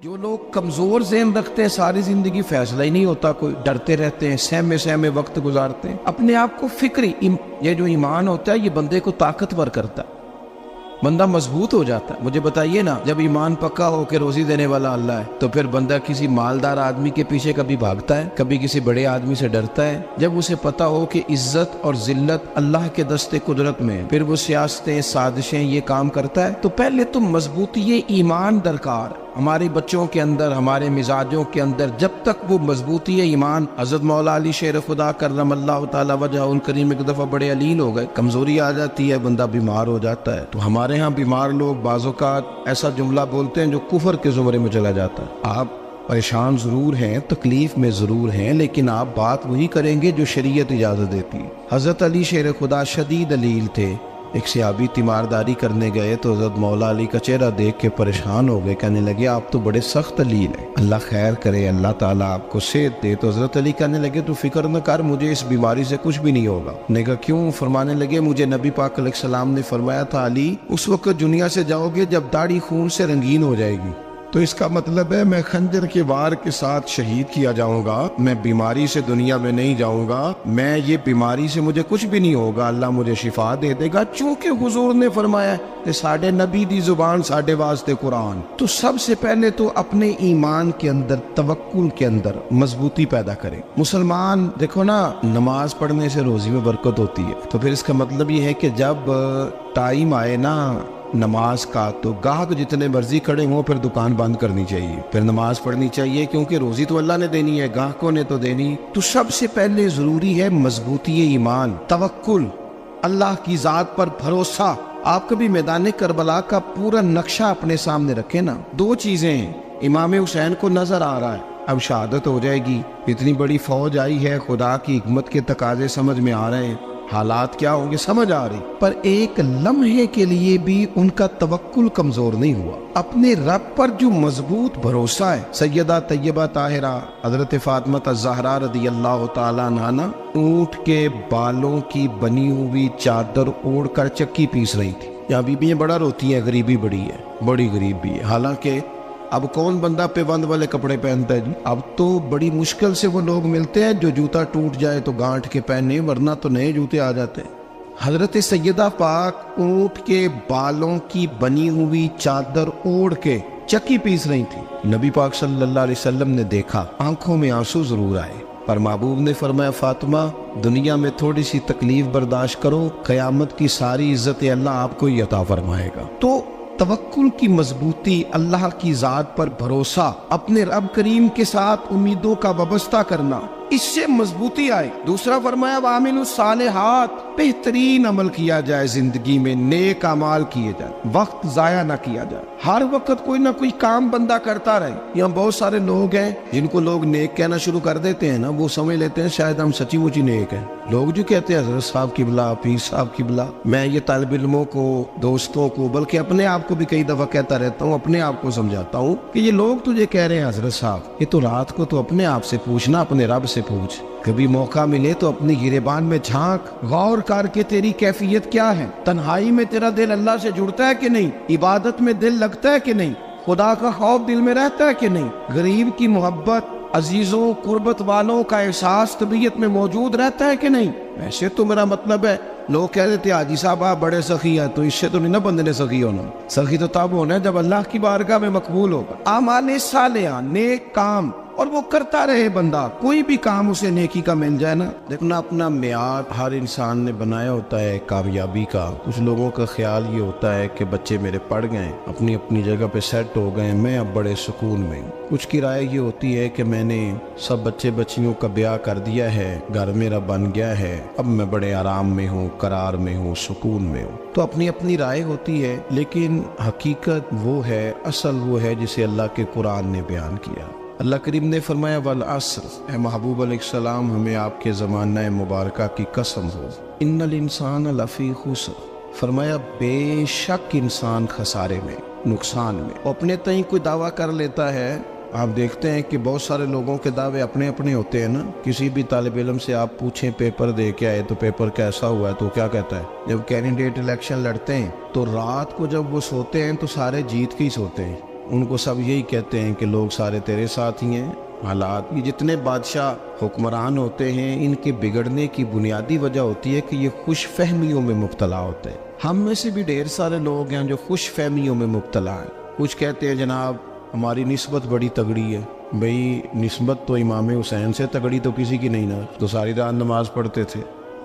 جو لوگ کمزور ذہن رکھتے ہیں ساری زندگی فیصلہ ہی نہیں ہوتا، کوئی ڈرتے رہتے ہیں، سہمے سہمے وقت گزارتے ہیں، اپنے آپ کو یہ جو ایمان ہوتا ہے یہ بندے کو طاقتور کرتا ہے، بندہ مضبوط ہو جاتا ہے۔ مجھے بتائیے نا، جب ایمان پکا ہو کہ روزی دینے والا اللہ ہے تو پھر بندہ کسی مالدار آدمی کے پیچھے کبھی بھاگتا ہے، کبھی کسی بڑے آدمی سے ڈرتا ہے؟ جب اسے پتا ہو کہ عزت اور ذلت اللہ کے دستے قدرت میں ہے، پھر وہ سیاستیں، سازشیں یہ کام کرتا ہے۔ تو پہلے تو مضبوطی ایمان درکار ہے ہمارے بچوں کے اندر، ہمارے مزاجوں کے اندر۔ جب تک وہ مضبوطی ایمان، حضرت مولا علی شیر خدا کرم اللہ تعالی وجہ الکریم ایک دفعہ بڑے علیل ہو گئے، کمزوری آ جاتی ہے، بندہ بیمار ہو جاتا ہے۔ تو ہمارے ہاں بیمار لوگ بعض اوقات ایسا جملہ بولتے ہیں جو کفر کے زمرے میں چلا جاتا ہے۔ آپ پریشان ضرور ہیں، تکلیف میں ضرور ہیں، لیکن آپ بات وہی کریں گے جو شریعت اجازت دیتی ہے۔ حضرت علی شیر خدا شدید علیل تھے، ایک صحابی تیمارداری کرنے گئے تو حضرت مولا علی کا چہرہ دیکھ کے پریشان ہو گئے، کہنے لگے آپ تو بڑے سخت علیل ہیں، اللہ خیر کرے، اللہ تعالیٰ آپ کو صحت دے۔ تو حضرت علی کہنے لگے تو فکر نہ کر، مجھے اس بیماری سے کچھ بھی نہیں ہوگا۔ نے کہا کیوں؟ فرمانے لگے مجھے نبی پاک علیہ السلام نے فرمایا تھا علی اس وقت دنیا سے جاؤ گے جب داڑھی خون سے رنگین ہو جائے گی، تو اس کا مطلب ہے میں خنجر کے وار کے ساتھ شہید کیا جاؤں گا، میں بیماری سے دنیا میں نہیں جاؤں گا، میں یہ بیماری سے مجھے کچھ بھی نہیں ہوگا، اللہ مجھے شفا دے دے گا، چونکہ حضور نے فرمایا کہ ساڈے نبی دی زبان ساڈے واسطے قرآن۔ تو سب سے پہلے تو اپنے ایمان کے اندر، توکل کے اندر مضبوطی پیدا کریں۔ مسلمان دیکھو نا، نماز پڑھنے سے روزی میں برکت ہوتی ہے، تو پھر اس کا مطلب یہ ہے کہ جب ٹائم آئے نا نماز کا تو گاہک جتنے مرضی کھڑے ہوں پھر دکان بند کرنی چاہیے، پھر نماز پڑھنی چاہیے، کیونکہ روزی تو اللہ نے دینی ہے، گاہکوں نے تو دینی۔ تو سب سے پہلے ضروری ہے مضبوطی ایمان، توکل، اللہ کی ذات پر بھروسہ۔ آپ کبھی میدان کربلا کا پورا نقشہ اپنے سامنے رکھیں نا، دو چیزیں ہیں، امام حسین کو نظر آ رہا ہے اب شہادت ہو جائے گی، اتنی بڑی فوج آئی ہے، خدا کی حکمت کے تقاضے سمجھ میں آ رہے ہیں، حالات کیا ہوں گے سمجھ آ رہی، پر ایک لمحے کے لیے بھی ان کا توکل کمزور نہیں ہوا۔ اپنے رب پر جو مضبوط بھروسہ ہے، سیدہ طیبہ طاہرہ حضرت فاطمہ الزہرا رضی اللہ تعالیٰ عنہ اونٹ کے بالوں کی بنی ہوئی چادر اوڑھ کر چکی پیس رہی تھی۔ یہاں بیویاں بڑا روتی ہیں، غریبی بڑی ہے، بڑی غریب بھی ہے، حالانکہ اب کون بندہ پیوند والے کپڑے پہنتا ہے جی؟ اب تو بڑی مشکل سے وہ لوگ ملتے ہیں جو جوتا ٹوٹ جائے تو گانٹھ کے پہنے، ورنہ تو نئے جوتے آ جاتے ہیں۔ حضرت سیدہ پاک اونٹ کے بالوں کی بنی ہوئی چادر اوڑھ کے چکی پیس رہی تھی۔ نبی پاک صلی اللہ علیہ وسلم نے دیکھا، آنکھوں میں آنسو ضرور آئے، پر محبوب نے فرمایا فاطمہ دنیا میں تھوڑی سی تکلیف برداشت کرو، قیامت کی ساری عزت اللہ آپ کو ہی عطا فرمائے گا۔ تو توکل کی مضبوطی، اللہ کی ذات پر بھروسہ، اپنے رب کریم کے ساتھ امیدوں کا وابستہ کرنا، اس سے مضبوطی آئے۔ دوسرا فرمایا وَعَمِلُوا الصَّالِحَاتِ، بہترین عمل کیا جائے زندگی میں، نیک اعمال کیے جائیں، وقت ضائع نہ کیا جائے، ہر وقت کوئی نہ کوئی کام بندہ کرتا رہے۔ یہاں بہت سارے لوگ ہیں جن کو لوگ نیک کہنا شروع کر دیتے ہیں نا، وہ سمجھ لیتے ہیں شاید ہم سچی مچی نیک ہیں۔ لوگ جو کہتے ہیں حضرت صاحب کی بلا، پیر صاحب کی بلا، میں یہ طالب علموں کو، دوستوں کو، بلکہ اپنے آپ کو بھی کئی دفعہ کہتا رہتا ہوں، اپنے آپ کو سمجھاتا ہوں کہ یہ لوگ تجھے کہہ رہے ہیں حضرت صاحب، یہ تو رات کو تو اپنے آپ سے پوچھنا، اپنے رب سے پوچھ، کبھی موقع ملے تو اپنی گریبان میں جھانک، غور کر کے تیری کیفیت کیا ہے، تنہائی میں تیرا دل اللہ سے جڑتا ہے کہ نہیں، عبادت میں دل لگتا ہے کہ نہیں، خدا کا خوف دل میں رہتا ہے کہ نہیں، غریب کی محبت، عزیزوں قربت والوں کا احساس طبیعت میں موجود رہتا ہے کہ نہیں۔ ویسے تو میرا مطلب ہے، لوگ کہہ دیتے حاجی صاحب آپ بڑے سخی ہیں، تو اس سے تو نہیں نا بندے نے سخی ہونا، سخی تو تب ہونا ہے جب اللہ کی بارگاہ میں مقبول ہوگا۔ اعمال صالحہ، نیک کام، اور وہ کرتا رہے بندہ، کوئی بھی کام اسے نیکی کا مل جائے نا۔ دیکھنا اپنا معیار ہر انسان نے بنایا ہوتا ہے کامیابی کا۔ کچھ لوگوں کا خیال یہ ہوتا ہے کہ بچے میرے پڑھ گئے، اپنی اپنی جگہ پہ سیٹ ہو گئے، میں اب بڑے سکون میں ہوں۔ کچھ کی رائے یہ ہوتی ہے کہ میں نے سب بچے بچیوں کا بیاہ کر دیا ہے، گھر میرا بن گیا ہے، اب میں بڑے آرام میں ہوں، قرار میں ہوں، سکون میں ہوں۔ تو اپنی اپنی رائے ہوتی ہے، لیکن حقیقت وہ ہے، اصل وہ ہے جسے اللہ کے قرآن نے بیان کیا۔ اللہ کریم نے فرمایا والعصر، اے محبوب علیہ السلام ہمیں آپ کے زمانہ مبارکہ کی قسم ہو، ان الانسان لفی خسر، فرمایا بے شک انسان خسارے میں، نقصان میں۔ اپنے تئیں کوئی دعویٰ کر لیتا ہے، آپ دیکھتے ہیں کہ بہت سارے لوگوں کے دعوے اپنے اپنے ہوتے ہیں نا۔ کسی بھی طالب علم سے آپ پوچھیں پیپر دے کے آئے تو پیپر کیسا ہوا ہے تو کیا کہتا ہے؟ جب کینڈیڈیٹ الیکشن لڑتے ہیں تو رات کو جب وہ سوتے ہیں تو سارے جیت کے ہی سوتے ہیں، ان کو سب یہی کہتے ہیں کہ لوگ سارے تیرے ساتھ ہی ہیں. حالات، یہ جتنے بادشاہ حکمران ہوتے ہیں ان کے بگڑنے کی بنیادی وجہ ہوتی ہے کہ یہ خوش فہمیوں میں مبتلا ہوتے ہیں. ہم میں سے بھی ڈھیر سارے لوگ ہیں جو خوش فہمیوں میں مبتلا ہیں. کچھ کہتے ہیں جناب ہماری نسبت بڑی تگڑی ہے. بھئی نسبت تو امام حسین سے تگڑی تو کسی کی نہیں نا. تو ساری رات نماز پڑھتے تھے،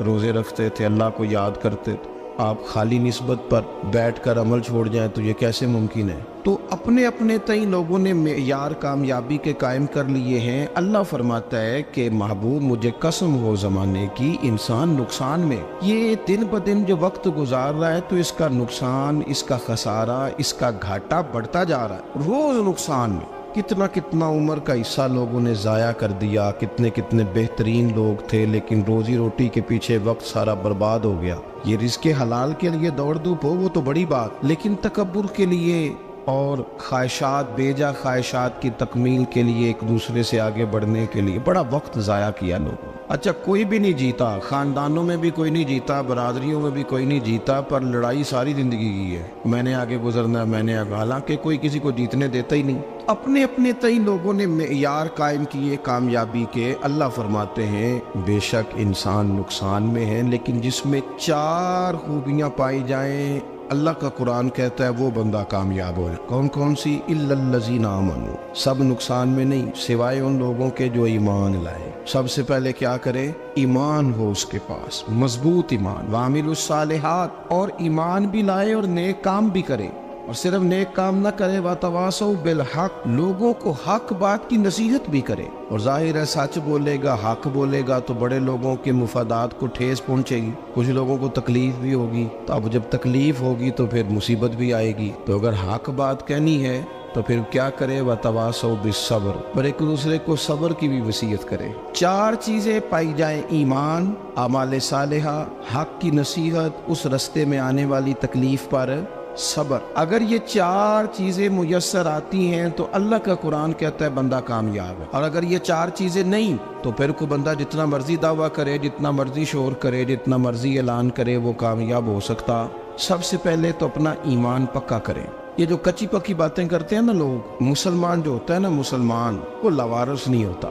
روزے رکھتے تھے، اللہ کو یاد کرتے تھے. آپ خالی نسبت پر بیٹھ کر عمل چھوڑ جائیں تو یہ کیسے ممکن ہے؟ تو اپنے اپنے تئیں لوگوں نے معیار کامیابی کے قائم کر لیے ہیں. اللہ فرماتا ہے کہ محبوب مجھے قسم ہو زمانے کی، انسان نقصان میں. یہ دن بدن جو وقت گزار رہا ہے تو اس کا نقصان، اس کا خسارہ، اس کا گھاٹا بڑھتا جا رہا ہے. روز نقصان میں. کتنا کتنا عمر کا حصہ لوگوں نے ضائع کر دیا. کتنے کتنے بہترین لوگ تھے لیکن روزی روٹی کے پیچھے وقت سارا برباد ہو گیا. یہ رزق حلال کے لیے دوڑ دھوپ ہو وہ تو بڑی بات، لیکن تکبر کے لیے اور خواہشات، بیجا خواہشات کی تکمیل کے لیے، ایک دوسرے سے آگے بڑھنے کے لیے بڑا وقت ضائع کیا لوگوں. اچھا کوئی بھی نہیں جیتا، خاندانوں میں بھی کوئی نہیں جیتا، برادریوں میں بھی کوئی نہیں جیتا، پر لڑائی ساری زندگی کی ہے. میں نے آگے گزرنا ہے، میں نے آگے، حالانکہ کوئی کسی کو جیتنے دیتا ہی نہیں. اپنے اپنے تئیں لوگوں نے معیار قائم کیے کامیابی کے. اللہ فرماتے ہیں بے شک انسان نقصان میں ہے، لیکن جس میں 4 خوبیاں پائی جائیں اللہ کا قرآن کہتا ہے وہ بندہ کامیاب ہو. کون کون سی؟ الا الذین آمنوا. سب نقصان میں نہیں سوائے ان لوگوں کے جو ایمان لائے. سب سے پہلے کیا کرے؟ ایمان ہو اس کے پاس، مضبوط ایمان. وعملوا الصالحات، اور ایمان بھی لائے اور نیک کام بھی کرے. اور صرف نیک کام نہ کرے، وتواصوا بالحق، لوگوں کو حق بات کی نصیحت بھی کرے. اور ظاہر ہے سچ بولے گا، حق بولے گا تو بڑے لوگوں کے مفادات کو ٹھیس پہنچے گی، کچھ لوگوں کو تکلیف بھی ہوگی. تو اب جب تکلیف ہوگی تو پھر مصیبت بھی آئے گی. تو اگر حق بات کہنی ہے تو پھر کیا کرے؟ وتواصوا بالصبر، پر ایک دوسرے کو صبر کی بھی وصیت کرے. 4 چیزیں پائی جائیں، ایمان، اعمال صالحہ، حق کی نصیحت، اس رستے میں آنے والی تکلیف پر صبر. اگر یہ 4 چیزیں میسر آتی ہیں تو اللہ کا قرآن کہتا ہے بندہ کامیاب ہے. اور اگر یہ 4 چیزیں نہیں تو پھر کوئی بندہ جتنا مرضی دعویٰ کرے، جتنا مرضی شور کرے، جتنا مرضی اعلان کرے، وہ کامیاب ہو سکتا. سب سے پہلے تو اپنا ایمان پکا کریں. یہ جو کچی پکی باتیں کرتے ہیں نا لوگ، مسلمان جو ہوتا ہے نا، مسلمان وہ لاوارث نہیں ہوتا،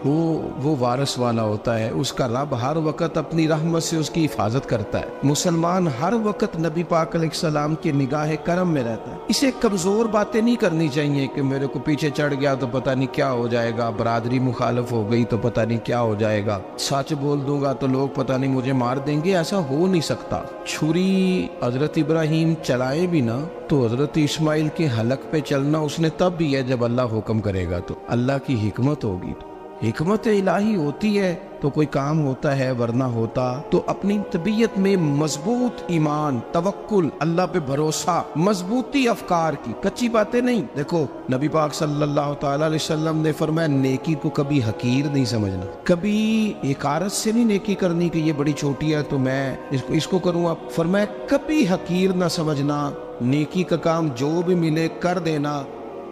وہ وارث والا ہوتا ہے. اس کا رب ہر وقت اپنی رحمت سے اس کی حفاظت کرتا ہے. مسلمان ہر وقت نبی پاک علیہ السلام کی نگاہ کرم میں رہتا ہے. اسے کمزور باتیں نہیں کرنی چاہیے کہ میرے کو پیچھے چڑھ گیا تو پتہ نہیں کیا ہو جائے گا، برادری مخالف ہو گئی تو پتہ نہیں کیا ہو جائے گا، سچ بول دوں گا تو لوگ پتہ نہیں مجھے مار دیں گے. ایسا ہو نہیں سکتا. چھری حضرت ابراہیم چلائے بھی نا تو حضرت اسماعیل کے حلق پہ چلنا اس نے تب بھی ہے جب اللہ حکم کرے گا. تو اللہ کی حکمت ہوگی، حکمت الہی ہوتی ہے تو کوئی کام ہوتا ہے، ورنہ ہوتا. تو اپنی طبیعت میں مضبوط ایمان، توکل، اللہ پہ بھروسہ، مضبوطی افکار کی، کچی باتیں نہیں. دیکھو نبی پاک صلی اللہ تعالی علیہ وسلم نے فرمایا نیکی کو کبھی حقیر نہیں سمجھنا، کبھی حقارت سے نہیں نیکی کرنی کہ یہ بڑی چھوٹی ہے تو میں اس کو کروں. آپ فرمایا کبھی حقیر نہ سمجھنا، نیکی کا کام جو بھی ملے کر دینا.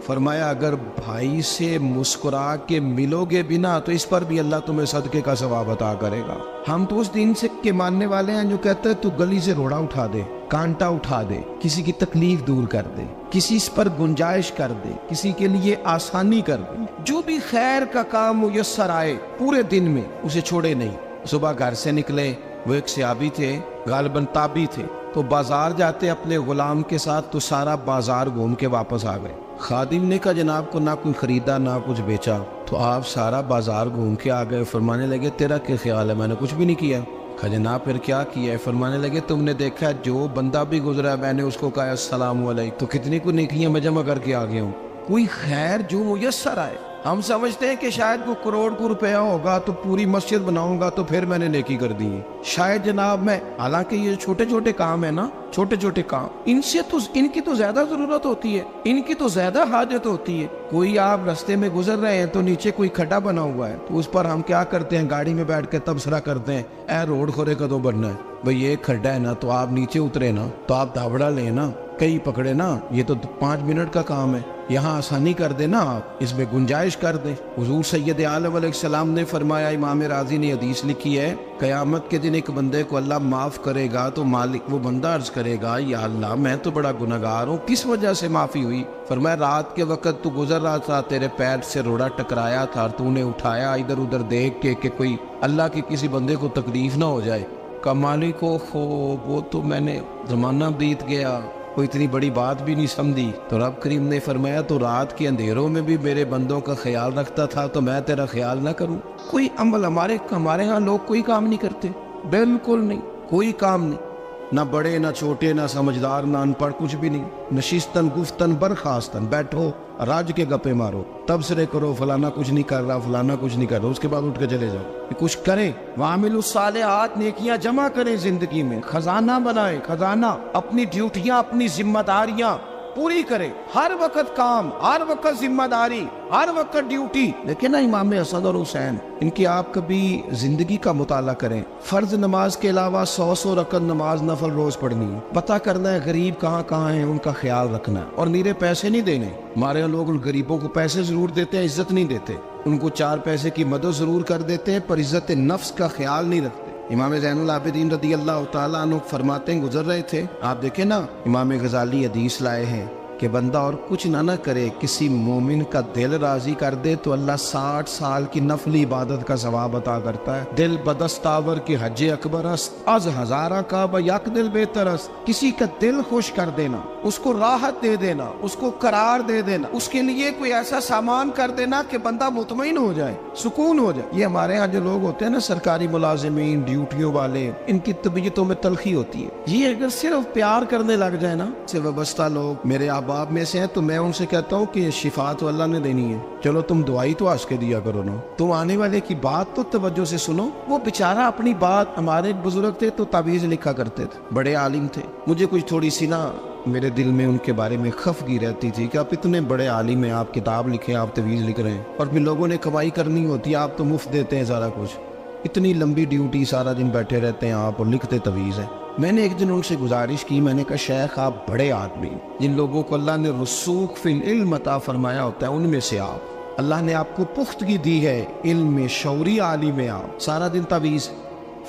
فرمایا اگر بھائی سے مسکرا کے ملو گے بنا تو اس پر بھی اللہ تمہیں صدقے کا ثواب عطا کرے گا. ہم تو اس دین سے کے ماننے والے ہیں جو کہتے ہیں تو گلی سے روڑا اٹھا دے، کانٹا اٹھا دے، کسی کی تکلیف دور کر دے، کسی اس پر گنجائش کر دے، کسی کے لیے آسانی کر دے. جو بھی خیر کا کام میسر آئے پورے دن میں اسے چھوڑے نہیں. صبح گھر سے نکلے، وہ ایک صحابی تھے، غالباً تابعی تھے، تو بازار جاتے اپنے غلام کے ساتھ تو سارا بازار گھوم کے واپس آ گئے. خادم نے کہا جناب کو نہ کوئی خریدا نہ کچھ بیچا. تو آپ سارا بازار گھوم کے آ گئے. فرمانے لگے تیرا کیا خیال ہے؟ میں نے کچھ بھی نہیں کیا. کہا جناب پھر کیا کیا ہے؟ فرمانے لگے تم نے دیکھا جو بندہ بھی گزرا میں نے اس کو کہا السلام علیکم، تو کتنی کو نیکیاں میں جمع کر کے آ گیا ہوں. کوئی خیر جو میسر آئے. ہم سمجھتے ہیں کہ شاید کوئی کروڑ کو روپیہ ہوگا تو پوری مسجد بناؤں گا تو پھر میں نے نیکی کر دی ہے. شاید جناب میں، حالانکہ یہ چھوٹے چھوٹے کام ہے نا، چھوٹے چھوٹے کام، ان کی تو زیادہ ضرورت ہوتی ہے، ان کی تو زیادہ حاجت ہوتی ہے. کوئی آپ رستے میں گزر رہے ہیں تو نیچے کوئی کھڈا بنا ہوا ہے تو اس پر ہم کیا کرتے ہیں؟ گاڑی میں بیٹھ کے تبصرہ کرتے ہیں اے روڈ کھورے کدو بننا ہے. بھئی یہ کھڈا ہے نا تو آپ نیچے اترے نا تو آپ دھاوڑا لیں نا، کئی پکڑے نا، یہ تو 5 منٹ کا کام ہے. یہاں آسانی کر دیں نا آپ، اس میں گنجائش کر دیں۔ حضور سید عالم علیہ السلام نے فرمایا، امام رازی نے حدیث لکھی ہے، قیامت کے دن ایک بندے کو اللہ معاف کرے گا تو مالک وہ بندہ عرض کرے گا، یا اللہ میں تو بڑا گنہگار ہوں، کس وجہ سے معافی ہوئی؟ فرمایا رات کے وقت تو گزر رہا تھا، تیرے پیر سے روڑا ٹکرایا تھا، تو نے اٹھایا ادھر ادھر دیکھ کے کہ کوئی اللہ کے کسی بندے کو تکلیف نہ ہو جائے۔ کہ مالک وہ تو میں نے زمانہ بیت گیا، کوئی اتنی بڑی بات بھی نہیں سمجھی۔ تو رب کریم نے فرمایا تو رات کے اندھیروں میں بھی میرے بندوں کا خیال رکھتا تھا، تو میں تیرا خیال نہ کروں؟ کوئی عمل ہمارے ہاں لوگ کوئی کام نہیں کرتے، بالکل نہیں، کوئی کام نہیں، نہ بڑے نہ چھوٹے نہ سمجھدار نہ ان پڑھ، کچھ بھی نہیں۔ نشستن گفتن برخاستن، بیٹھو راج کے گپے مارو، تبصرے کرو، فلانا کچھ نہیں کر رہا، فلانا کچھ نہیں کر رہا، اس کے بعد اٹھ کے چلے جاؤ۔ کچھ کریں، وعملوا الصالحات، نیکیاں جمع کریں زندگی میں، خزانہ بنائیں، خزانہ، اپنی ڈیوٹیاں اپنی ذمہ داریاں پوری کریں، ہر وقت کام، ہر وقت ذمہ داری، ہر وقت ڈیوٹی۔ لیکن نا امام حسن اور حسین، ان کی آپ کبھی زندگی کا مطالعہ کریں، فرض نماز کے علاوہ 100 رکعت نماز نفل روز پڑھنی ہے، پتہ کرنا ہے غریب کہاں کہاں ہیں، ان کا خیال رکھنا ہے، اور نیرے پیسے نہیں دینے۔ ہمارے لوگ ان غریبوں کو پیسے ضرور دیتے ہیں، عزت نہیں دیتے، ان کو 4 پیسے کی مدد ضرور کر دیتے ہیں، پر عزت نفس کا خیال نہیں رکھتے۔ امام زین العابدین رضی اللہ تعالیٰ عنہ فرماتے ہیں، گزر رہے تھے، آپ دیکھیں نا، امام غزالی حدیث لائے ہیں کہ بندہ اور کچھ نہ کرے، کسی مومن کا دل راضی کر دے تو اللہ 60 سال کی نفلی عبادت کا ثواب عطا کرتا ہے۔ دل بدستاور کی حج اکبر است، از ہزارہ کعبہ یک دل بہتر است۔ کسی کا دل خوش کر دینا، اس کو راحت دے دینا، اس کو قرار دے دینا، اس کے لیے کوئی ایسا سامان کر دینا کہ بندہ مطمئن ہو جائے، سکون ہو جائے۔ یہ ہمارے ہاں جو لوگ ہوتے ہیں نا، سرکاری ملازمین، ڈیوٹیوں والے، ان کی طبیعتوں میں تلخی ہوتی ہے۔ یہ اگر صرف پیار کرنے لگ جائے نا، سے وابستہ لوگ میرے آپ میں سے ہیں، تو میں ان سے کہتا ہوں کہ شفا تو اللہ نے دینی ہے، چلو تم دعائی تو آج کے دیا کرو نا، تم آنے والے کی بات تو توجہ سے سنو۔ وہ بیچارہ اپنی بات، ہمارے بزرگ تھے تو تعویذ لکھا کرتے تھے، بڑے عالم تھے، مجھے کچھ تھوڑی سی نا میرے دل میں ان کے بارے میں خفگی رہتی تھی کہ آپ اتنے بڑے عالم ہیں، آپ کتاب لکھیں، آپ تعویذ لکھ رہے ہیں، اور پھر لوگوں نے کمائی کرنی ہوتی ہے، آپ تو مفت دیتے ہیں سارا کچھ، اتنی لمبی ڈیوٹی، سارا دن بیٹھے رہتے ہیں آپ اور لکھتے تعویذ ہیں۔ میں نے ایک دن ان سے گزارش کی، میں نے کہا شیخ آپ بڑے آدمی، جن لوگوں کو اللہ نے رسوخ فی العلم عطا فرمایا ہوتا ہے، ان میں سے آپ، اللہ نے آپ کو پختگی دی ہے، علم شعوری عالم ہے آپ، سارا دن تعویذ۔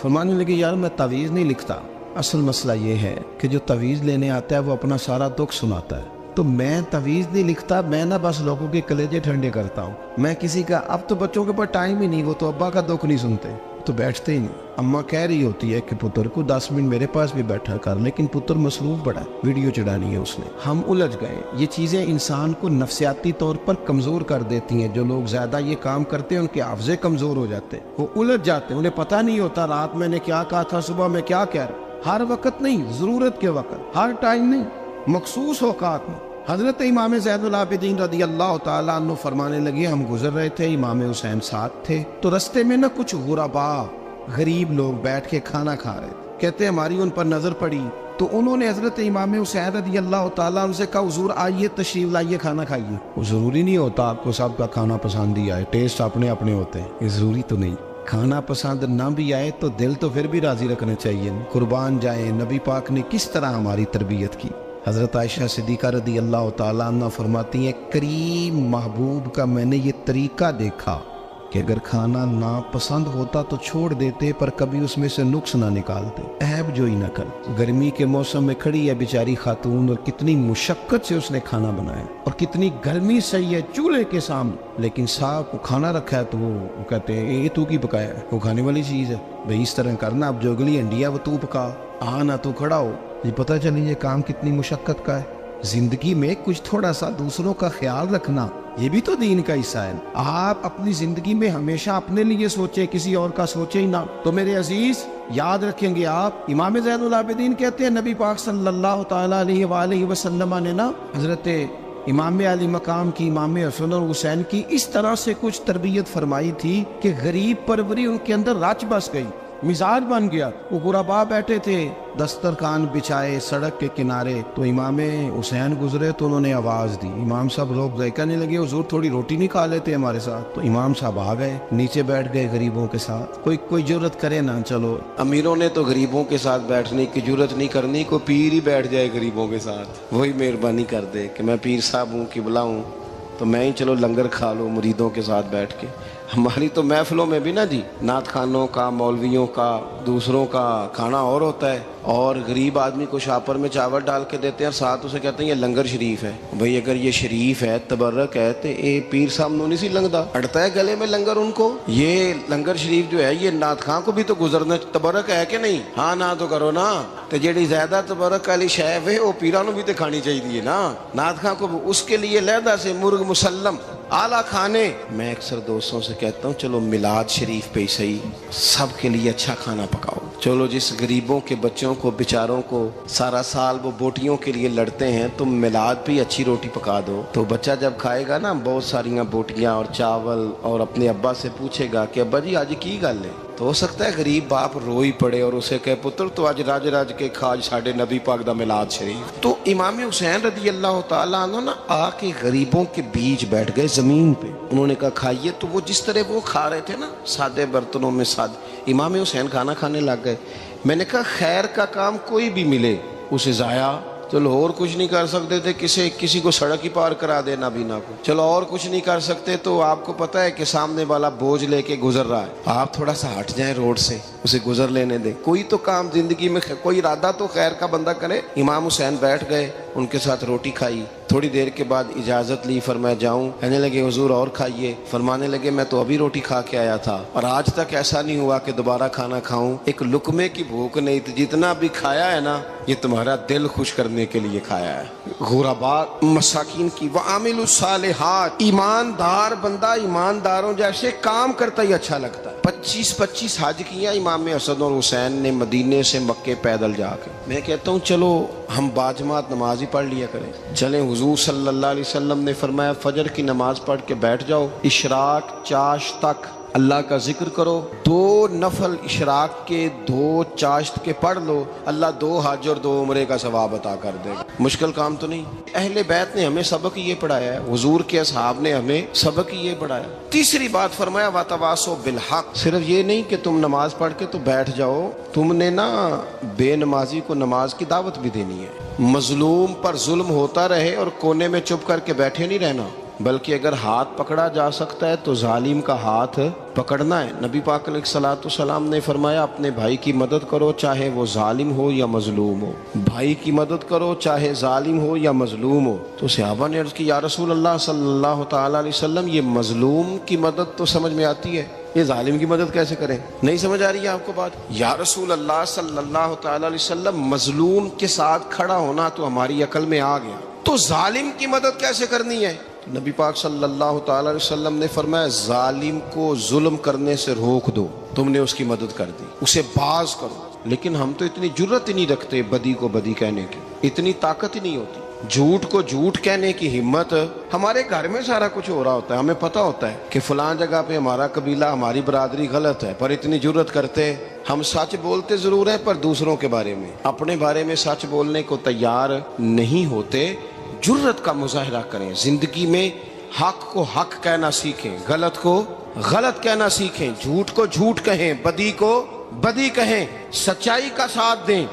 فرمانے لگے یار میں تعویذ نہیں لکھتا، اصل مسئلہ یہ ہے کہ جو تعویذ لینے آتا ہے وہ اپنا سارا دکھ سناتا ہے، تو میں تعویذ نہیں لکھتا، میں نہ بس لوگوں کے کلیجے ٹھنڈے کرتا ہوں۔ میں کسی کا، اب تو بچوں کے پاس ٹائم ہی نہیں، وہ تو ابا کا دکھ نہیں سنتے، تو بیٹھتے ہی نہیں۔ اماں کہہ رہی ہوتی ہے کہ پتر کو 10 منٹ میرے پاس بھی بیٹھا کر، لیکن پتر مصروف بڑا ہے، ویڈیو چڑھانی ہے اس نے۔ ہم الجھ گئے۔ یہ چیزیں انسان کو نفسیاتی طور پر کمزور کر دیتی ہیں۔ جو لوگ زیادہ یہ کام کرتے ہیں ان کے حافظے کمزور ہو جاتے ہیں، وہ الجھ جاتے ہیں، انہیں پتہ نہیں ہوتا رات میں نے کیا کہا تھا، صبح میں کیا کہہ رہا۔ ہر وقت نہیں، ضرورت کے وقت، ہر ٹائم نہیں، مخصوص اوقات میں۔ حضرت امام زین العابدین رضی اللہ تعالیٰ عنہ فرمانے لگے، ہم گزر رہے تھے، امام حسین ساتھ تھے، تو رستے میں نہ کچھ غربا، غریب لوگ بیٹھ کے کھانا کھا رہے تھے، کہتے ہماری ان پر نظر پڑی، تو انہوں نے حضرت امام حسین رضی اللہ تعالیٰ عنہ سے کہا حضور آئیے، تشریف لائیے، کھانا کھائیے۔ وہ ضروری نہیں ہوتا آپ کو سب کا کھانا پسند ہی آئے، ٹیسٹ اپنے اپنے ہوتے ہیں، یہ ضروری تو نہیں۔ کھانا پسند نہ بھی آئے تو دل تو پھر بھی راضی رکھنے چاہیے۔ قربان جائیں، نبی پاک نے کس طرح ہماری تربیت کی۔ حضرت عائشہ صدیقہ رضی اللہ تعالیٰ عنہ فرماتی ہیں، کریم محبوب کا میں نے یہ طریقہ دیکھا کہ اگر کھانا ناپسند ہوتا تو چھوڑ دیتے، پر کبھی اس میں سے نقص نہ نکالتے، عیب جوئی نہ کر۔ گرمی کے موسم میں کھڑی ہے بیچاری خاتون، اور کتنی مشقت سے اس نے کھانا بنایا، اور کتنی گرمی سہی ہے چولہے کے سامنے، لیکن صاحب کو کھانا رکھا ہے تو وہ کہتے ہیں یہ تو کی پکایا ہے، وہ کھانے والی چیز ہے بھائی، اس طرح کرنا، اب جو اگلی انڈیا وہ تو پکا، آنا تو کھڑا ہو۔ یہ پتہ چلی یہ کام کتنی مشقت کا ہے۔ زندگی میں کچھ تھوڑا سا دوسروں کا خیال رکھنا، یہ بھی تو دین کا حصہ ہے۔ آپ اپنی زندگی میں ہمیشہ اپنے لیے سوچیں، کسی اور کا سوچیں ہی نہ۔ تو میرے عزیز یاد رکھیں گے آپ، امام زین العابدین کہتے ہیں نبی پاک صلی اللہ تعالیٰ علیہ وآلہ وسلم نے نا حضرت امام علی مقام کی، امام حسن اور حسین کی اس طرح سے کچھ تربیت فرمائی تھی کہ غریب پروری ان کے اندر رچ بس گئی۔ مزاج بن گیا. وہ غربا بیٹھے تھے دسترخوان بچھائے سڑک کے کنارے, تو امام حسین گزرے تو انہوں نے آواز دی. امام صاحب روک گئے, کہنے لگے حضور تھوڑی روٹی نہیں کھا لیتے ہمارے ساتھ. تو امام صاحب آ گئے, نیچے بیٹھ گئے غریبوں کے ساتھ. کوئی جرت کرے نا, چلو امیروں نے تو غریبوں کے ساتھ بیٹھنے کی جرت نہیں کرنی, کوئی پیر ہی بیٹھ جائے غریبوں کے ساتھ, وہی مہربانی کر دے کہ میں پیر صاحب ہوں قبلہ ہوں تو میں ہی چلو لنگر کھا لوں مریدوں کے ساتھ بیٹھ کے. ہماری تو محفلوں میں بھی نا جی نعت خانوں کا, مولویوں کا, دوسروں کا کھانا اور ہوتا ہے, اور غریب آدمی کو شاپر میں چاول ڈال کے دیتے ہیں اور ساتھ اسے کہتے ہیں یہ لنگر شریف ہے. بھئی اگر یہ شریف ہے, تبرک ہے, تو اے پیر صاحب نو نہیں سی لنگدا, اڑتا ہے گلے میں لنگر ان کو. یہ لنگر شریف جو ہے یہ نعت خان کو بھی تو گزرنا تبرک ہے کہ نہیں؟ ہاں نہ تو کرو نا, تو جیڑی زیادہ تبرک والی شے ہے وہ پیرانو بھی تو کھانی چاہیے نا. نعت خان کو اس کے لیے علیحدہ سے مرغ مسلم اعلیٰ کھانے. میں اکثر دوستوں سے کہتا ہوں چلو میلاد شریف پہ ہی صحیح سب کے لیے اچھا کھانا پکاؤ. چلو جس غریبوں کے بچوں کو بیچاروں کو سارا سال وہ بوٹیوں کے لیے لڑتے ہیں, تم میلاد پہ ہی اچھی روٹی پکا دو, تو بچہ جب کھائے گا نا بہت ساریاں بوٹیاں اور چاول, اور اپنے ابا سے پوچھے گا کہ ابا جی آج کی گل ہے, تو ہو سکتا ہے غریب باپ رو ہی پڑے اور اسے کہے پتر تو آج راج راج کے کھاج ساڈے نبی پاک دا میلاد شریف. تو امام حسین رضی اللہ تعالیٰ عنہ نا آ کے غریبوں کے بیچ بیٹھ گئے زمین پہ. انہوں نے کہا کھائیے, تو وہ جس طرح وہ کھا رہے تھے نا سادے برتنوں میں امام حسین کھانا کھانے لگ گئے. میں نے کہا خیر کا کام کوئی بھی ملے اسے ضائع, چلو اور کچھ نہیں کر سکتے تھے کسی کو سڑک ہی پار کرا دے نابینا کو, چلو اور کچھ نہیں کر سکتے تو آپ کو پتہ ہے کہ سامنے والا بوجھ لے کے گزر رہا ہے, آپ تھوڑا سا ہٹ جائیں روڈ سے, اسے گزر لینے دیں. کوئی تو کام زندگی میں کوئی ارادہ تو خیر کا بندہ کرے. امام حسین بیٹھ گئے, ان کے ساتھ روٹی کھائی, تھوڑی دیر کے بعد اجازت لی, فرمایا جاؤں؟ کہنے لگے حضور اور کھائیے. فرمانے لگے میں تو ابھی روٹی کھا کے آیا تھا اور آج تک ایسا نہیں ہوا کہ دوبارہ کھانا کھاؤں, ایک لقمے کی بھوک نہیں تھی, جتنا بھی کھایا ہے نا یہ تمہارا دل خوش کرنے کے لیے کھایا ہے. غرباء مساکین کی وعامل الصالحات, ایماندار بندہ ایمانداروں جیسے کام کرتا ہی اچھا لگتا ہے. 25 حج کیا امام حسن اور حسین نے مدینے سے مکے پیدل جا کے. میں کہتا ہوں چلو ہم باجماعت نماز ہی پڑھ لیا کریں. چلیں حضور صلی اللہ علیہ وسلم نے فرمایا فجر کی نماز پڑھ کے بیٹھ جاؤ, اشراق چاشت تک اللہ کا ذکر کرو, 2 نفل اشراق کے 2 چاشت کے پڑھ لو, اللہ 2 حج اور 2 عمرے کا ثواب عطا کر دے گا. مشکل کام تو نہیں. اہل بیت نے ہمیں سبق یہ پڑھایا ہے, حضور کے اصحاب نے ہمیں سبق یہ پڑھایا. تیسری بات فرمایا وَتَوَاصَوْا بِالْحَقِّ, صرف یہ نہیں کہ تم نماز پڑھ کے تو بیٹھ جاؤ, تم نے نا بے نمازی کو نماز کی دعوت بھی دینی ہے. مظلوم پر ظلم ہوتا رہے اور کونے میں چپ کر کے بیٹھے نہیں رہنا, بلکہ اگر ہاتھ پکڑا جا سکتا ہے تو ظالم کا ہاتھ پکڑنا ہے. نبی پاک علیہ الصلوۃ والسلام نے فرمایا اپنے بھائی کی مدد کرو چاہے وہ ظالم ہو یا مظلوم ہو, بھائی کی مدد کرو چاہے ظالم ہو یا مظلوم ہو. تو صحابہ نے عرض کی یا رسول اللہ صلی اللہ تعالی علیہ وسلم یہ مظلوم کی مدد تو سمجھ میں آتی ہے, یہ ظالم کی مدد کیسے کریں؟ نہیں سمجھ آ رہی ہے آپ کو بات؟ یا رسول اللہ صلی اللہ تعالی علیہ وسلم مظلوم کے ساتھ کھڑا ہونا تو ہماری عقل میں آ گیا, تو ظالم کی مدد کیسے کرنی ہے؟ نبی پاک صلی اللہ تعالی علیہ وسلم نے فرمایا ظالم کو ظلم کرنے سے روک دو, تم نے اس کی مدد کر دی, اسے باز کرو. لیکن ہم تو اتنی جرت ہی نہیں رکھتے بدی کو بدی کہنے کی, اتنی طاقت ہی نہیں ہوتی. جھوٹ کو جھوٹ کہنے کی ہمت, ہمارے گھر میں سارا کچھ ہو رہا ہوتا ہے, ہمیں پتہ ہوتا ہے کہ فلاں جگہ پہ ہمارا قبیلہ ہماری برادری غلط ہے, پر اتنی جرت کرتے. ہم سچ بولتے ضرور ہیں پر دوسروں کے بارے میں, اپنے بارے میں سچ بولنے کو تیار نہیں ہوتے. جرت کا مظاہرہ کریں, زندگی میں حق کو حق کہنا سیکھیں, غلط کو غلط کہنا سیکھیں, جھوٹ کو جھوٹ کہیں, بدی کو بدی کہیں, سچائی کا ساتھ دیں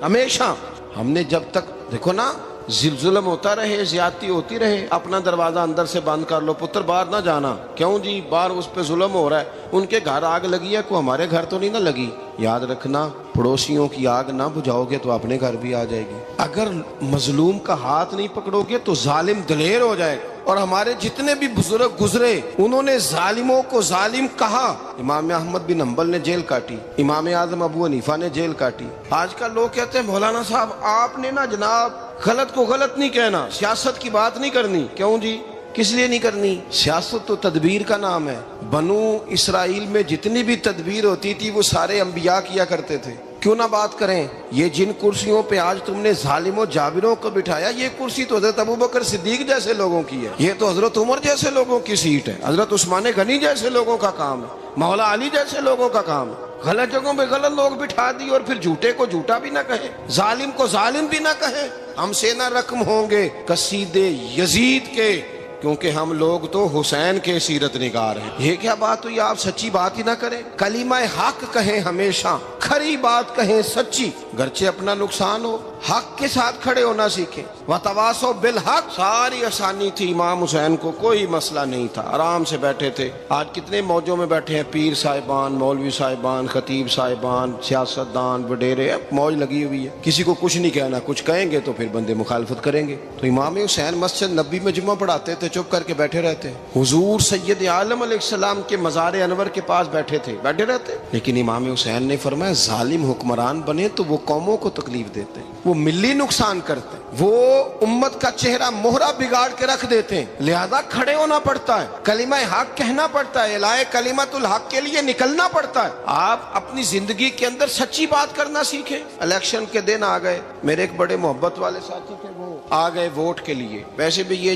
ہمیشہ. ہم نے جب تک دیکھو نا ظلم ہوتا رہے, زیادتی ہوتی رہے, اپنا دروازہ اندر سے بند کر لو, پتر باہر نہ جانا. کیوں جی؟ باہر اس پہ ظلم ہو رہا ہے, ان کے گھر آگ لگی ہے, کو ہمارے گھر تو نہیں نہ لگی. یاد رکھنا پڑوسیوں کی آگ نہ بجھاؤ گے تو اپنے گھر بھی آ جائے گی. اگر مظلوم کا ہاتھ نہیں پکڑو گے تو ظالم دلیر ہو جائے گا. اور ہمارے جتنے بھی بزرگ گزرے انہوں نے ظالموں کو ظالم کہا. امام احمد بن حنبل نے جیل کاٹی, امام اعظم ابو حنیفہ نے جیل کاٹی. آج کل لوگ کہتے ہیں مولانا صاحب آپ نے نا جناب غلط کو غلط نہیں کہنا, سیاست کی بات نہیں کرنی. کیوں جی؟ کس لیے نہیں کرنی؟ سیاست تو تدبیر کا نام ہے. بنو اسرائیل میں جتنی بھی تدبیر ہوتی تھی وہ سارے انبیاء کیا کرتے تھے. کیوں نہ بات کریں؟ یہ جن کرسیوں پہ آج تم نے ظالموں جابروں کو بٹھایا، یہ کرسی تو حضرت ابوبکر صدیق جیسے لوگوں کی ہے، یہ تو حضرت عمر جیسے لوگوں کی سیٹ ہے، حضرت عثمان غنی جیسے لوگوں کا کام ہے، مولا علی جیسے لوگوں کا کام ہے۔ غلط جگہوں پہ غلط لوگ بٹھا دی، اور پھر جھوٹے کو جھوٹا بھی نہ کہیں، ظالم کو ظالم بھی نہ کہیں۔ ہم سے نہ رقم ہوں گے قصید یزید کے، کیونکہ ہم لوگ تو حسین کے سیرت نگار ہیں۔ یہ کیا بات ہوئی؟ آپ سچی بات ہی نہ کریں، کلمہ حق کہیں، ہمیشہ کھری بات کہیں، سچی، گرچہ اپنا نقصان ہو، حق کے ساتھ کھڑے ہونا سیکھیں۔ وتواصوا بالحق، ساری آسانی تھی، امام حسین کو کوئی مسئلہ نہیں تھا، آرام سے بیٹھے تھے۔ آج کتنے موجوں میں بیٹھے ہیں، پیر صاحبان، مولوی صاحبان، خطیب صاحبان، سیاستدان، وڈیرے، موج لگی ہوئی ہے، کسی کو کچھ نہیں کہنا، کچھ کہیں گے تو پھر بندے مخالفت کریں گے۔ تو امام حسین مسجد نبی میں جمعہ پڑھاتے تھے، چپ کر کے بیٹھے رہتے، حضور سید عالم علیہ السلام کے مزار انور کے پاس بیٹھے تھے، بیٹھے رہتے۔ لیکن امام حسین نے فرمایا ظالم حکمران بنے تو وہ قوموں کو تکلیف دیتے ہیں، وہ ملی نقصان کرتے ہیں، وہ امت کا چہرہ مہرہ بگاڑ کے رکھ دیتے ہیں، لہذا کھڑے ہونا پڑتا ہے، کلمہ حق کہنا پڑتا ہے، الائے کلمت الحق کے لیے نکلنا پڑتا ہے۔ آپ اپنی زندگی کے اندر سچی بات کرنا سیکھیں۔ الیکشن کے دن آ گئے، میرے ایک بڑے محبت والے ساتھی تھے، وہ آ گئے ووٹ کے لیے۔ ویسے بھی یہ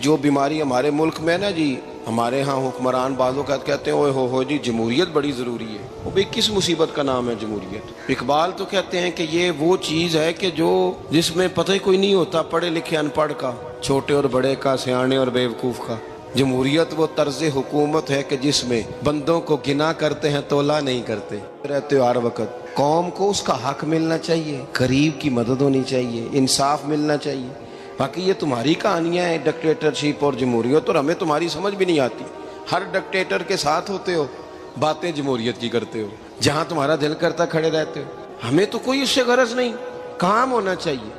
جو بیماری ہمارے ملک میں نا جی، ہمارے ہاں حکمران بعضوں کا کہتے ہیں اوے ہو جی جمہوریت بڑی ضروری ہے۔ وہ بھی کس مصیبت کا نام ہے جمہوریت؟ اقبال تو کہتے ہیں کہ یہ وہ چیز ہے کہ جس میں پتہ ہی کوئی نہیں ہوتا، پڑھے لکھے ان پڑھ کا، چھوٹے اور بڑے کا، سیانے اور بیوقوف کا۔ جمہوریت وہ طرز حکومت ہے کہ جس میں بندوں کو گنا کرتے ہیں، تولا نہیں کرتے رہتے ہو ہر وقت۔ قوم کو اس کا حق ملنا چاہیے، غریب کی مدد ہونی چاہیے، انصاف ملنا چاہیے۔ باقی یہ تمہاری کہانیاں ہیں ڈکٹیٹرشپ اور جمہوریت، اور ہمیں تمہاری سمجھ بھی نہیں آتی۔ ہر ڈکٹیٹر کے ساتھ ہوتے ہو، باتیں جمہوریت کی کرتے ہو، جہاں تمہارا دل کرتا کھڑے رہتے ہو۔ ہمیں تو کوئی اس سے غرض نہیں، کام ہونا چاہیے،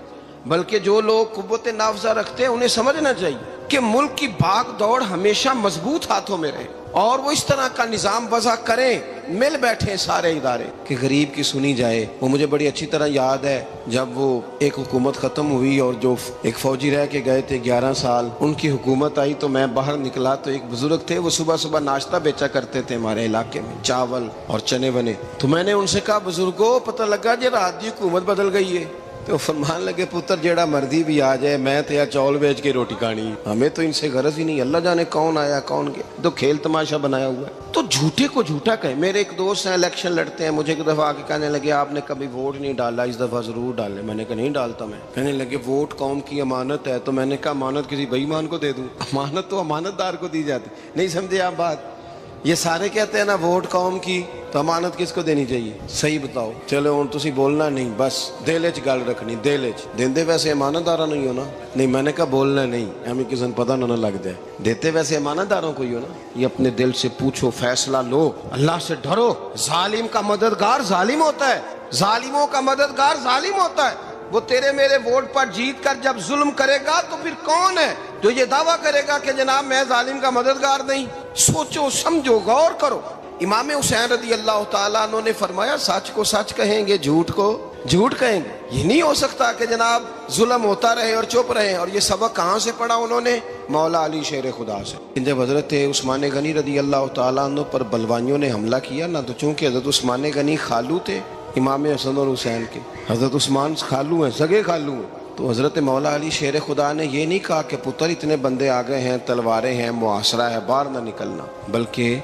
بلکہ جو لوگ قوت نافذہ رکھتے ہیں انہیں سمجھنا چاہیے کہ ملک کی بھاگ دوڑ ہمیشہ مضبوط ہاتھوں میں رہے، اور وہ اس طرح کا نظام وضع کریں، مل بیٹھیں سارے ادارے کہ غریب کی سنی جائے۔ وہ مجھے بڑی اچھی طرح یاد ہے جب وہ ایک حکومت ختم ہوئی اور جو ایک فوجی رہ کے گئے تھے 11 سال، ان کی حکومت آئی تو میں باہر نکلا تو ایک بزرگ تھے، وہ صبح صبح ناشتہ بیچا کرتے تھے ہمارے علاقے میں، چاول اور چنے بنے۔ تو میں نے ان سے کہا بزرگوں پتہ لگا جی رات دی حکومت بدل گئی ہے۔ تو فرمان لگے پتر جیڑا مردی بھی آ جائے، میں تو چاول بیچ کے روٹی کھانی، ہمیں تو ان سے غرض ہی نہیں، اللہ جانے کون آیا کون گیا، تو کھیل تماشا بنایا ہوا ہے۔ تو جھوٹے کو جھوٹا کہیں۔ میرے ایک دوست ہیں الیکشن لڑتے ہیں، مجھے ایک دفعہ آ کے کہنے لگے آپ نے کبھی ووٹ نہیں ڈالا، اس دفعہ ضرور ڈالیں۔ میں نے کہا نہیں ڈالتا میں۔ کہنے لگے ووٹ قوم کی امانت ہے، تو میں نے کہا امانت کسی بے ایمان کو دے دوں؟ امانت تو امانت دار کو دی جاتی۔ نہیں سمجھے آپ بات؟ یہ سارے کہتے ہیں نا ووٹ قوم کی، تو امانت کس کو دینی چاہیے؟ صحیح بتاؤ۔ چلو ہوں تسی بولنا نہیں، بس دل وچ گل رکھنی، دل وچ دیندے ویسے امانت دارا نہیں ہو نا؟ نہیں، میں نے کہا بولنا نہیں، ہمیں کسی نے پتہ نہ لگ جائے، دیتے ویسے امانت داروں کو ہی ہو نا۔ یہ اپنے دل سے پوچھو، فیصلہ لو، اللہ سے ڈرو۔ ظالم کا مددگار ظالم ہوتا ہے، ظالموں کا مددگار ظالم ہوتا ہے۔ وہ تیرے میرے ووٹ پر جیت کر جب ظلم کرے گا تو پھر کون ہے جو یہ دعویٰ کرے گا کہ جناب میں ظالم کا مددگار نہیں؟ سوچو سمجھو، غور کرو۔ امام حسین رضی اللہ تعالیٰ عنہ نے فرمایا سچ کو سچ کہیں گے، جھوٹ کو جھوٹ کہیں گے۔ یہ نہیں ہو سکتا کہ جناب ظلم ہوتا رہے اور چپ رہے۔ اور یہ سبق کہاں سے پڑھا انہوں نے؟ مولا علی شیر خدا سے۔ جب حضرت عثمان غنی رضی اللہ تعالیٰ عنہ پر بلوائیوں نے حملہ کیا نا، تو چونکہ حضرت عثمان غنی خالو تھے امام حسن اور حسین کے، حضرت عثمان خالو ہیں، سگے خالو ہیں، تو حضرت مولا علی شیر خدا نے یہ نہیں کہا کہ پتر اتنے بندے آ گئے ہیں، تلواریں ہیں، محاصرہ ہے، باہر نہ نکلنا، بلکہ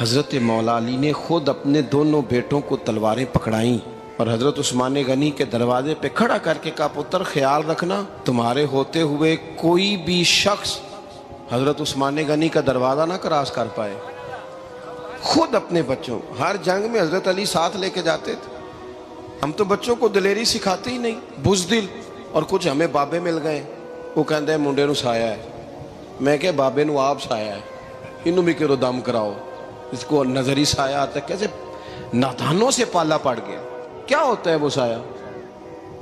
حضرت مولا علی نے خود اپنے دونوں بیٹوں کو تلواریں پکڑائیں اور حضرت عثمان غنی کے دروازے پہ کھڑا کر کے کہا پتر خیال رکھنا تمہارے ہوتے ہوئے کوئی بھی شخص حضرت عثمان غنی کا دروازہ نہ کراس کر پائے۔ خود اپنے بچوں، ہر جنگ میں حضرت علی ساتھ لے کے جاتے تھے۔ ہم تو بچوں کو دلیری سکھاتے ہی نہیں، بزدل۔ اور کچھ ہمیں بابے مل گئے، وہ کہندے منڈے نو سایا ہے، میں کہ بابے نو آپ سایا ہے، انہوں بھی کرو دم کراؤ، اس کو نظری سایہ آتا ہے۔ کیسے نادانوں سے پالا پڑ گیا۔ کیا ہوتا ہے وہ سایہ؟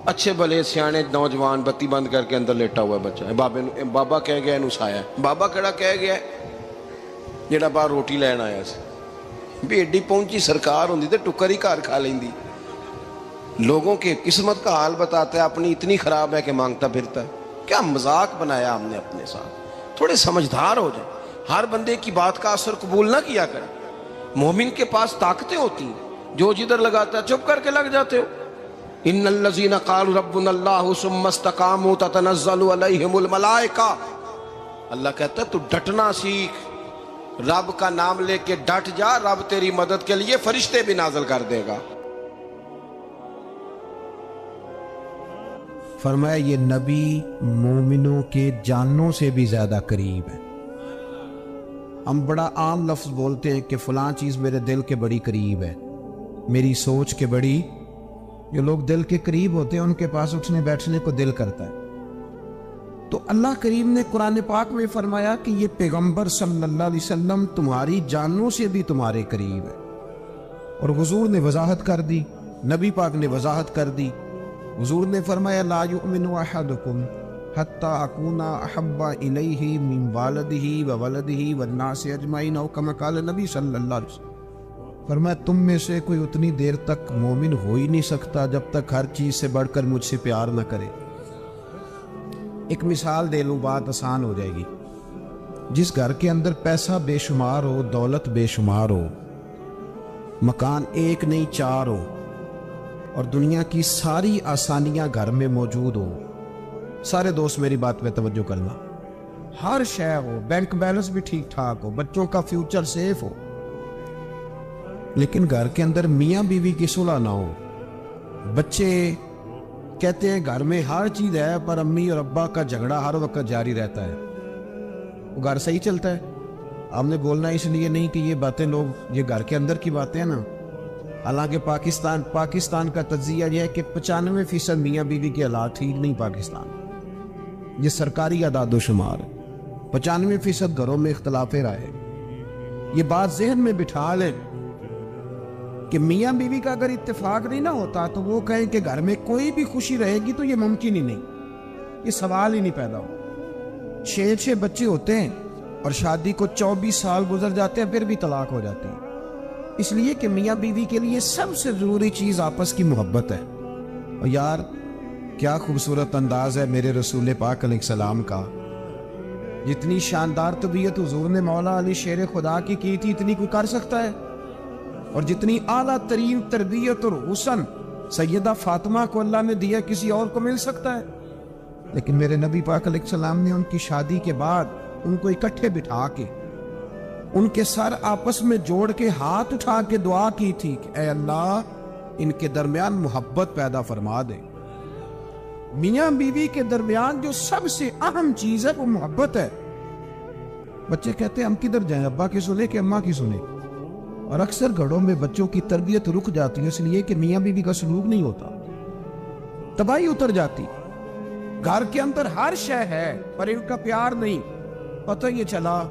اچھے بھلے سیانے نوجوان بتی بند کر کے اندر لیٹا ہوا ہے بچہ ہے، بابا کہہ گیا انہوں سایہ ہے۔ بابا کہڑا کہہ گیا جیڑا باہر روٹی لین آیا سی، بھی ایڈی پہنچی سرکار ہوندی تے ٹکر ہی گھر کھا لیندی۔ لوگوں کے قسمت کا حال بتاتا ہے، اپنی اتنی خراب ہے کہ مانگتا پھرتا ہے۔ کیا مذاق بنایا ہم نے اپنے ساتھ۔ تھوڑے سمجھدار ہو جائیں، ہر بندے کی بات کا اثر قبول نہ کیا کریں۔ مومن کے پاس طاقتیں ہوتی ہیں، جو جدھر لگاتا ہے چپ کر کے لگ جاتے ہو. ان الذین قالوا ربنا اللہ ثم استقاموا تتنزل علیہم الملائکہ. اللہ کہتا ہے تو ڈٹنا سیکھ، رب کا نام لے کے ڈٹ جا، رب تیری مدد کے لیے فرشتے بھی نازل کر دے گا. فرمایا یہ نبی مومنوں کے جانوں سے بھی زیادہ قریب ہے. ہم بڑا عام لفظ بولتے ہیں کہ فلاں چیز میرے دل کے بڑی قریب ہے، میری سوچ کے بڑی. جو لوگ دل کے قریب ہوتے ہیں ان کے پاس اٹھنے بیٹھنے کو دل کرتا ہے. تو اللہ کریم نے قرآن پاک میں فرمایا کہ یہ پیغمبر صلی اللہ علیہ وسلم تمہاری جانوں سے بھی تمہارے قریب ہے. اور حضور نے وضاحت کر دی، نبی پاک نے وضاحت کر دی. حضور نے فرمایا لا یؤمن احدکم حتی اکون احب الیہ من والدہ وولدہ والناس اجمعین او کما قال نبی صلی اللہ علیہ وسلم. فرمایا تم میں سے کوئی اتنی دیر تک مومن ہو ہی نہیں سکتا جب تک ہر چیز سے بڑھ کر مجھ سے پیار نہ کرے. ایک مثال دے لوں، بات آسان ہو جائے گی. جس گھر کے اندر پیسہ بے شمار ہو، دولت بے شمار ہو، مکان ایک نہیں چار ہو، اور دنیا کی ساری آسانیاں گھر میں موجود ہو، سارے دوست میری بات پہ توجہ کرنا، ہر شے ہو، بینک بیلنس بھی ٹھیک ٹھاک ہو، بچوں کا فیوچر سیف ہو، لیکن گھر کے اندر میاں بیوی کی صلح نہ ہو. بچے کہتے ہیں گھر میں ہر چیز ہے پر امی اور ابا کا جھگڑا ہر وقت جاری رہتا ہے. وہ گھر صحیح چلتا ہے؟ آپ نے بولنا اس لیے نہیں کہ یہ باتیں لوگ، یہ گھر کے اندر کی باتیں ہیں نا. حالانکہ پاکستان کا تجزیہ یہ ہے کہ 95% میاں بیوی کے حالات ٹھیک نہیں. پاکستان یہ سرکاری اعداد و شمار ہے. 95% گھروں میں اختلاف رائے. یہ بات ذہن میں بٹھا لیں کہ میاں بیوی کا اگر اتفاق نہیں نہ ہوتا تو وہ کہیں کہ گھر میں کوئی بھی خوشی رہے گی تو یہ ممکن ہی نہیں، یہ سوال ہی نہیں پیدا ہو. 6 بچے ہوتے ہیں اور شادی کو 24 سال گزر جاتے ہیں پھر بھی طلاق ہو جاتی ہے. اس لیے کہ میاں بیوی کے لیے سب سے ضروری چیز آپس کی محبت ہے. اور یار کیا خوبصورت انداز ہے میرے رسول پاک علیہ السلام کا. جتنی شاندار طبیعت حضور نے مولا علی شیر خدا کی تھی اتنی کوئی کر سکتا ہے؟ اور جتنی اعلیٰ ترین تربیت اور حسن سیدہ فاطمہ کو اللہ نے دیا کسی اور کو مل سکتا ہے؟ لیکن میرے نبی پاک علیہ السلام نے ان کی شادی کے بعد ان کو اکٹھے بٹھا کے ان کے سر آپس میں جوڑ کے ہاتھ اٹھا کے دعا کی تھی کہ اے اللہ ان کے درمیان محبت پیدا فرما دے. میاں بیوی کے درمیان جو سب سے اہم چیز ہے وہ محبت ہے. بچے کہتے ہیں ہم کدھر جائیں، ابا کی سنے کہ اماں کی سنے؟ اور اکثر گھروں میں بچوں کی تربیت رک جاتی ہے اس لیے کہ میاں بیوی کا سلوک نہیں ہوتا، تباہی اتر جاتی. گھر کے اندر ہر شے ہے پر ان کا پیار نہیں. پتہ یہ چلا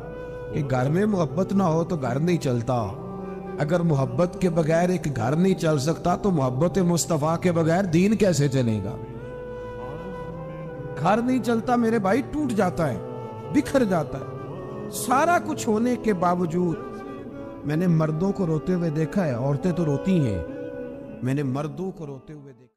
کہ گھر میں محبت نہ ہو تو گھر نہیں چلتا. اگر محبت کے بغیر ایک گھر نہیں چل سکتا تو محبت مصطفیٰ کے بغیر دین کیسے چلے گا؟ گھر نہیں چلتا میرے بھائی، ٹوٹ جاتا ہے، بکھر جاتا ہے. سارا کچھ ہونے کے باوجود میں نے مردوں کو روتے ہوئے دیکھا ہے، عورتیں تو روتی ہیں، میں نے مردوں کو روتے ہوئے دیکھا.